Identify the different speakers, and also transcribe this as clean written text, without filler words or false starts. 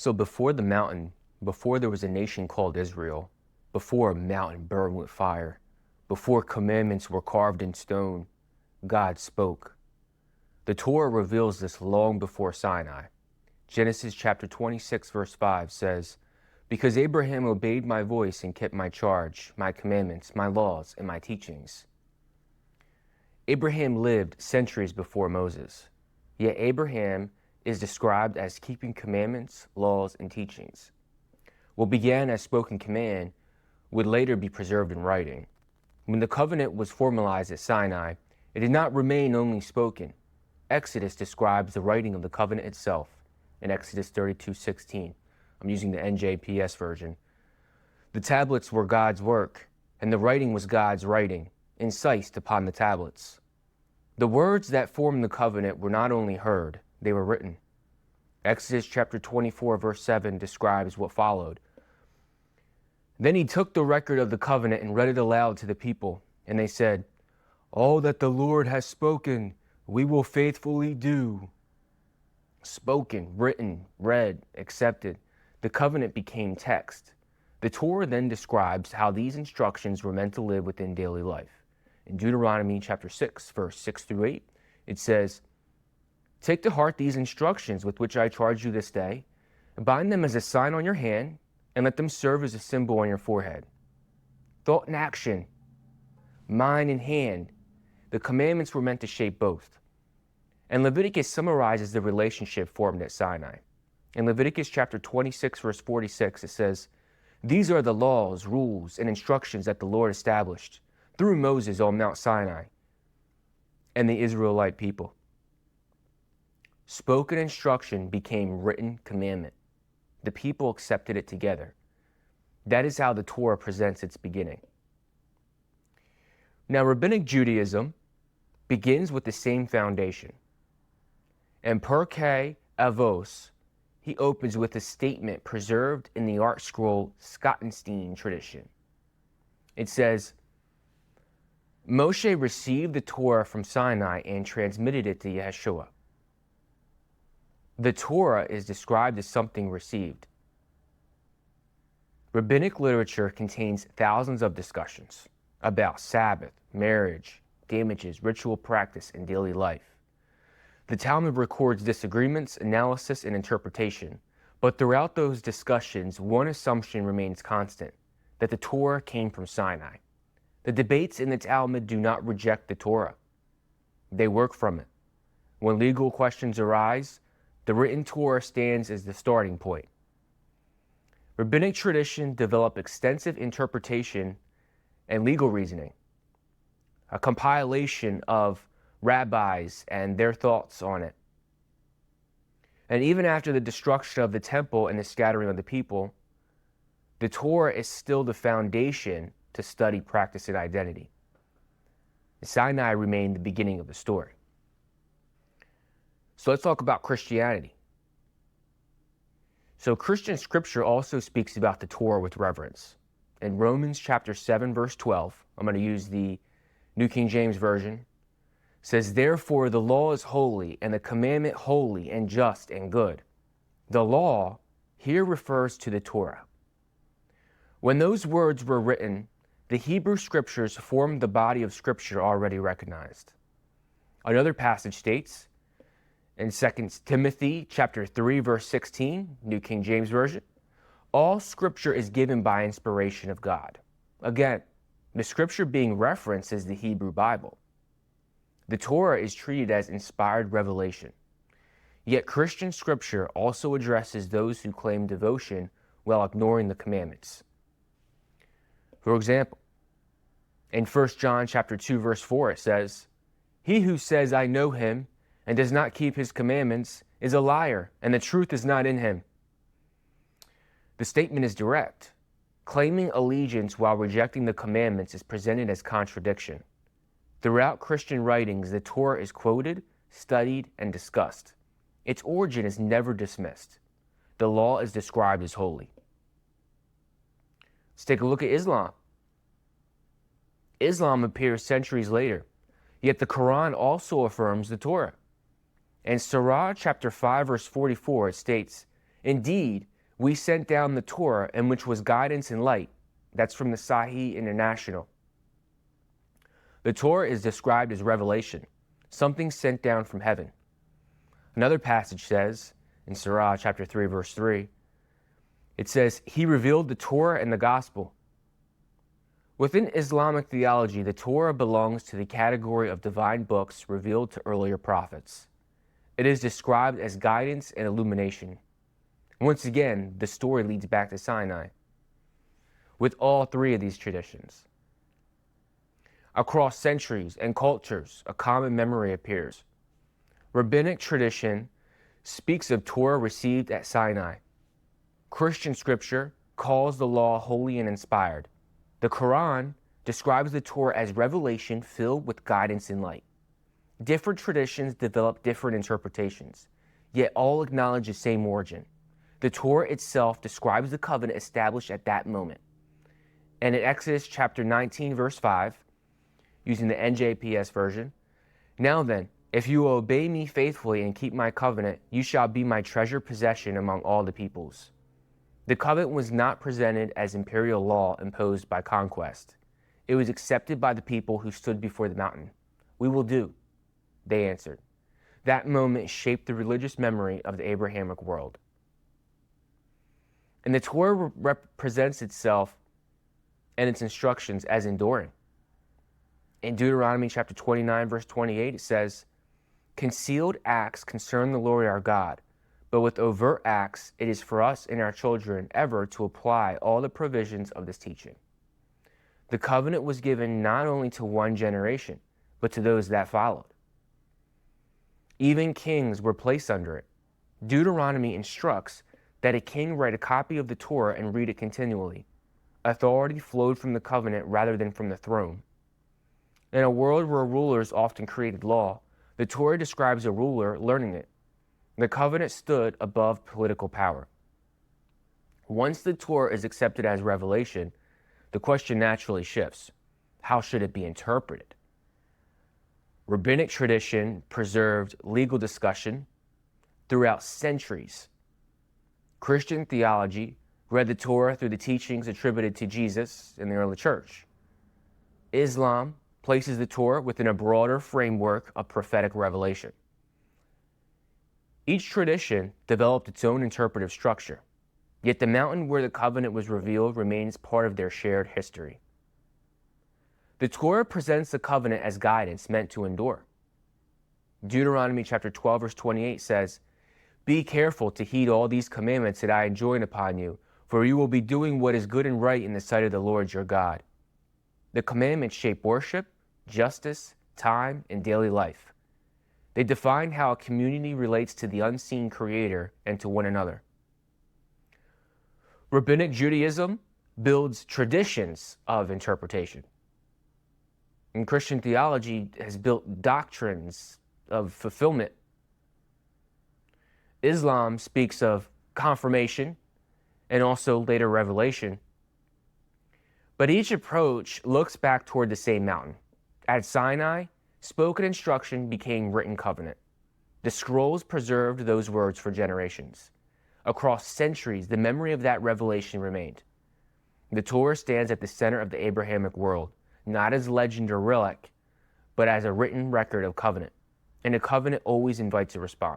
Speaker 1: So before the mountain, before there was a nation called Israel, before a mountain burned with fire, before commandments were carved in stone, God spoke. The Torah reveals this long before Sinai. Genesis chapter 26 verse 5 says, "Because Abraham obeyed my voice and kept my charge, my commandments, my laws, and my teachings." Abraham lived centuries before Moses, yet Abraham is described as keeping commandments, laws, and teachings. What began as spoken command would later be preserved in writing. When the covenant was formalized at Sinai, it did not remain only spoken. Exodus describes the writing of the covenant itself in Exodus 32:16. I'm using the NJPS version. The tablets were God's work, and the writing was God's writing, incised upon the tablets. The words that formed the covenant were not only heard, they were written. Exodus chapter 24 verse 7 describes what followed. "Then he took the record of the covenant and read it aloud to the people, and they said, 'All that the Lord has spoken, we will faithfully do.'" Spoken, written, read, accepted, the covenant became text. The Torah then describes how these instructions were meant to live within daily life. In Deuteronomy chapter 6, verse 6 through 8, it says, "Take to heart these instructions with which I charge you this day, and bind them as a sign on your hand, and let them serve as a symbol on your forehead." Thought and action, mind and hand, the commandments were meant to shape both. And Leviticus summarizes the relationship formed at Sinai. In Leviticus chapter 26, verse 46, it says, "These are the laws, rules, and instructions that the Lord established through Moses on Mount Sinai and the Israelite people." Spoken instruction became written commandment. The people accepted it together. That is how the Torah presents its beginning. Now, Rabbinic Judaism begins with the same foundation. And Pirkei Avos, he opens with a statement preserved in the art scroll Schottenstein tradition. It says, "Moshe received the Torah from Sinai and transmitted it to Yeshua." The Torah is described as something received. Rabbinic literature contains thousands of discussions about Sabbath, marriage, damages, ritual practice, and daily life. The Talmud records disagreements, analysis, and interpretation, but throughout those discussions, one assumption remains constant, that the Torah came from Sinai. The debates in the Talmud do not reject the Torah. They work from it. When legal questions arise, the written Torah stands as the starting point. Rabbinic tradition developed extensive interpretation and legal reasoning, a compilation of rabbis and their thoughts on it. And even after the destruction of the temple and the scattering of the people, the Torah is still the foundation to study, practice, and identity. Sinai remained the beginning of the story. So let's talk about Christianity. So Christian scripture also speaks about the Torah with reverence. In Romans chapter 7, verse 12, I'm going to use the New King James Version, says, "Therefore the law is holy, and the commandment holy and just and good." The law here refers to the Torah. When those words were written, the Hebrew scriptures formed the body of scripture already recognized. Another passage states, in 2 Timothy chapter 3, verse 16, New King James Version, "All scripture is given by inspiration of God." Again, the scripture being referenced is the Hebrew Bible. The Torah is treated as inspired revelation. Yet Christian scripture also addresses those who claim devotion while ignoring the commandments. For example, in 1 John chapter 2, verse 4, it says, "He who says, 'I know him,' and does not keep his commandments is a liar, and the truth is not in him." The statement is direct. Claiming allegiance while rejecting the commandments is presented as contradiction. Throughout Christian writings, the Torah is quoted, studied, and discussed. Its origin is never dismissed. The law is described as holy. Let's take a look at Islam. Islam appears centuries later, yet the Qur'an also affirms the Torah. In Surah chapter 5, verse 44, it states, "Indeed, We sent down the Torah, in which was guidance and light. That's from the Sahih International. The Torah is described as revelation, something sent down from heaven. Another passage says, in Surah chapter 3, verse 3, it says, He revealed the Torah and the Gospel. Within Islamic theology, the Torah belongs to the category of divine books revealed to earlier prophets. It is described as guidance and illumination. Once again, the story leads back to Sinai. With all three of these traditions, across centuries and cultures, a common memory appears. Rabbinic tradition speaks of Torah received at Sinai. Christian scripture calls the law holy and inspired. The Qur'an describes the Torah as revelation filled with guidance and light. Different traditions develop different interpretations, yet all acknowledge the same origin. The Torah itself describes the covenant established at that moment. And in Exodus chapter 19, verse 5, using the NJPS version, Now then, if you obey me faithfully and keep my covenant, you shall be my treasured possession among all the peoples. The covenant was not presented as imperial law imposed by conquest. It was accepted by the people who stood before the mountain. We will do, they answered. That moment shaped the religious memory of the Abrahamic world. And the Torah represents itself and its instructions as enduring. In Deuteronomy chapter 29, verse 28, it says, Concealed acts concern the Lord our God, but with overt acts, it is for us and our children ever to apply all the provisions of this teaching. The covenant was given not only to one generation, but to those that followed. Even kings were placed under it. Deuteronomy instructs that a king write a copy of the Torah and read it continually. Authority flowed from the covenant rather than from the throne. In a world where rulers often created law, the Torah describes a ruler learning it. The covenant stood above political power. Once the Torah is accepted as revelation, the question naturally shifts. How should it be interpreted? Rabbinic tradition preserved legal discussion throughout centuries. Christian theology read the Torah through the teachings attributed to Jesus in the early church. Islam places the Torah within a broader framework of prophetic revelation. Each tradition developed its own interpretive structure, yet the mountain where the covenant was revealed remains part of their shared history. The Torah presents the covenant as guidance meant to endure. Deuteronomy chapter 12, verse 28 says, Be careful to heed all these commandments that I enjoin upon you, for you will be doing what is good and right in the sight of the Lord your God. The commandments shape worship, justice, time, and daily life. They define how a community relates to the unseen Creator and to one another. Rabbinic Judaism builds traditions of interpretation. And Christian theology has built doctrines of fulfillment. Islam speaks of confirmation and also later revelation. But each approach looks back toward the same mountain. At Sinai, spoken instruction became written covenant. The scrolls preserved those words for generations. Across centuries, the memory of that revelation remained. The Torah stands at the center of the Abrahamic world, not as legend or relic, but as a written record of covenant. And a covenant always invites a response.